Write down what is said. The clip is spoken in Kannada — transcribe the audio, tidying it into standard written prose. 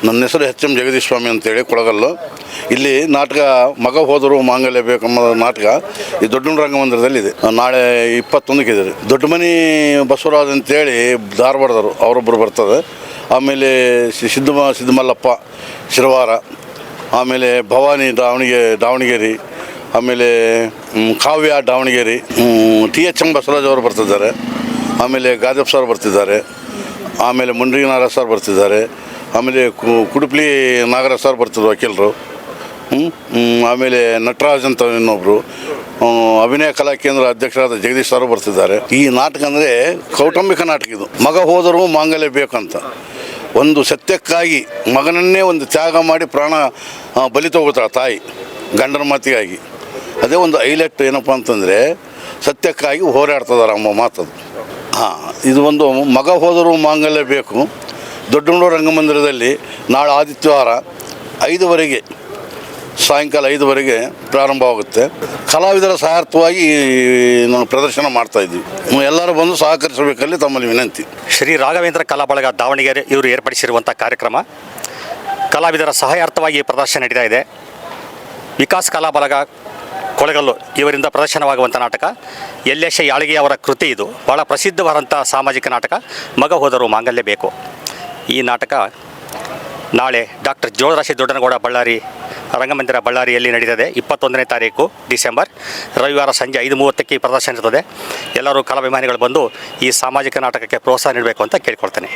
ನನ್ನ ಹೆಸರು ಎಚ್ ಎಂ ಜಗದೀಶ್ ಸ್ವಾಮಿ ಅಂತೇಳಿ ಕೊಳಗಲ್ಲು. ಇಲ್ಲಿ ನಾಟಕ ಮಗ ಹೋದರು ಮಾಂಗಲ್ಯ ಬೇಕೆಂಬ ನಾಟಕ ಈ ದೊಡ್ಡ ರಂಗಮಂದಿರದಲ್ಲಿದೆ. ನಾಳೆ 21ಕ್ಕೆ ಇದೆ. ದೊಡ್ಡ ಮನಿ ಬಸವರಾಜ್ ಅಂತೇಳಿ ಧಾರವಾಡದವರು ಅವರೊಬ್ಬರು ಬರ್ತದೆ. ಆಮೇಲೆ ಸಿದ್ದಮಲ್ಲಪ್ಪ ಶಿರವಾರ, ಆಮೇಲೆ ಭವಾನಿ ದಾವಣಗೆರೆ, ಆಮೇಲೆ Kavya Davangere, T H M Basavaraj ಅವರು ಬರ್ತಿದ್ದಾರೆ. ಆಮೇಲೆ ಗಾದಪ್ ಸರ್ ಬರ್ತಿದ್ದಾರೆ. ಆಮೇಲೆ ಮುಂಡ್ರಿನಾರ ಸರ್ ಬರ್ತಿದ್ದಾರೆ. ಆಮೇಲೆ ಕುಡುಪ್ಲಿ ನಾಗರಾಜ್ ಸರ್ ಬರ್ತಿದ್ರು ವಕೀಲರು. ಆಮೇಲೆ ನಟರಾಜ್ ಅಂತ ಇನ್ನೊಬ್ಬರು, ಅಭಿನಯ ಕಲಾ ಕೇಂದ್ರ ಅಧ್ಯಕ್ಷರಾದ ಜಗದೀಶ್ ಸರ್ ಬರ್ತಿದ್ದಾರೆ. ಈ ನಾಟಕ ಅಂದರೆ ಕೌಟುಂಬಿಕ ನಾಟಕ. ಇದು ಮಗ ಹೋದರೂ ಮಾಂಗಲ್ಯ ಬೇಕಂತ ಒಂದು ಸತ್ಯಕ್ಕಾಗಿ ಮಗನನ್ನೇ ಒಂದು ತ್ಯಾಗ ಮಾಡಿ ಪ್ರಾಣ ಬಲಿ ತಗೋತಾಳೆ ತಾಯಿ ಗಂಡನ ಮಾತಿಗಾಗಿ. ಅದೇ ಒಂದು ಹೈಲೈಟ್ ಏನಪ್ಪ ಅಂತಂದರೆ ಸತ್ಯಕ್ಕಾಗಿ ಹೋರಾಡ್ತದಾರೆ ಅಮ್ಮ ಮಾತದು. ಇದು ಒಂದು ಮಗ ಹೋದರೂ ಮಾಂಗಲ್ಯ ಬೇಕು ದೊಡ್ಡ ರಂಗಮಂದಿರದಲ್ಲಿ ನಾಳೆ ಆದಿತ್ಯವಾರ 5ವರೆಗೆ, ಸಾಯಂಕಾಲ 5ವರೆಗೆ ಪ್ರಾರಂಭವಾಗುತ್ತೆ. ಕಲಾವಿದರ ಸಹಾಯಾರ್ಥವಾಗಿ ನಾವು ಪ್ರದರ್ಶನ ಮಾಡ್ತಾಯಿದ್ವಿ. ಎಲ್ಲರೂ ಬಂದು ಸಹಕರಿಸಬೇಕಲ್ಲಿ ತಮ್ಮಲ್ಲಿ ವಿನಂತಿ. ಶ್ರೀ ರಾಘವೇಂದ್ರ ಕಲಾ ಬಳಗ ದಾವಣಗೆರೆ ಇವರು ಏರ್ಪಡಿಸಿರುವಂಥ ಕಾರ್ಯಕ್ರಮ ಕಲಾವಿದರ ಸಹಾಯಾರ್ಥವಾಗಿ ಪ್ರದರ್ಶನ ನಡೀತಾ ಇದೆ. ವಿಕಾಸ್ ಕಲಾ ಬಳಗ ಕೊಳಗಲ್ಲು ಇವರಿಂದ ಪ್ರದರ್ಶನವಾಗುವಂಥ ನಾಟಕ ಯಲ್ಲೇಶ ಯಾಳಿಗೆ ಅವರ ಕೃತಿ. ಇದು ಭಾಳ ಪ್ರಸಿದ್ಧವಾದಂಥ ಸಾಮಾಜಿಕ ನಾಟಕ ಮಗ ಹೋದರೂ ಮಾಂಗಲ್ಯ ಬೇಕು. ಈ ನಾಟಕ ನಾಳೆ ಡಾಕ್ಟರ್ ಜೋಳರಾಶಿ ದೊಡ್ಡನಗೌಡ ಬಳ್ಳಾರಿ ರಂಗಮಂದಿರ ಬಳ್ಳಾರಿಯಲ್ಲಿ ನಡೀತದೆ. 21ನೇ ತಾರೀಕು ಡಿಸೆಂಬರ್ ರವಿವಾರ ಸಂಜೆ 5:30ಕ್ಕೆ ಪ್ರದರ್ಶನ ಇರ್ತದೆ. ಎಲ್ಲರೂ ಕಲಾಭಿಮಾನಿಗಳು ಬಂದು ಈ ಸಾಮಾಜಿಕ ನಾಟಕಕ್ಕೆ ಪ್ರೋತ್ಸಾಹ ನೀಡಬೇಕು ಅಂತ ಕೇಳ್ಕೊಳ್ತೇನೆ.